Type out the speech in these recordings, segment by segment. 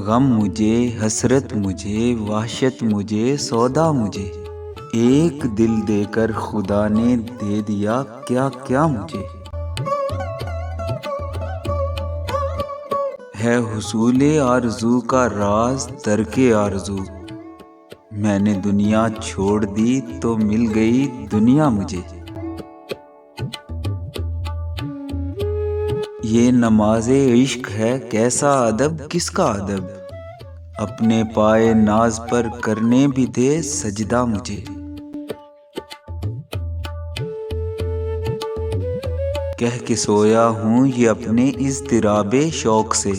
غم مجھے، حسرت مجھے، وحشت مجھے، سودا مجھے، ایک دل دے کر خدا نے دے دیا کیا کیا مجھے۔ ہے حصول آرزو کا راز ترک آرزو، میں نے دنیا چھوڑ دی تو مل گئی دنیا مجھے۔ یہ نماز عشق ہے، کیسا ادب کس کا ادب، اپنے پائے ناز پر کرنے بھی دے سجدہ مجھے۔ کہہ کے سویا ہوں یہ اپنے اضطراب شوق سے،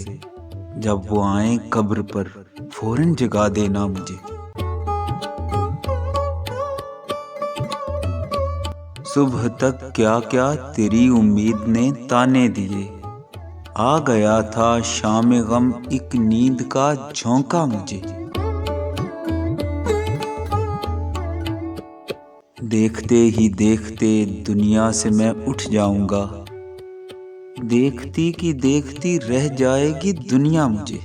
جب وہ آئیں قبر پر فوراً جگا دینا مجھے۔ صبح تک کیا کیا تیری امید نے تانے دیے، آ گیا تھا شام غم ایک نیند کا جھونکا مجھے۔ دیکھتے ہی دیکھتے دنیا سے میں اٹھ جاؤں گا، دیکھتی کی دیکھتی رہ جائے گی دنیا مجھے۔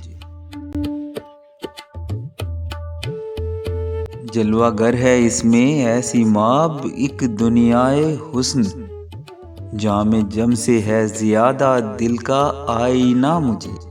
جلوہ گر ہے اس میں ایسی ماب ایک دنیائے حسن، جام جم سے ہے زیادہ دل کا آئینہ مجھے۔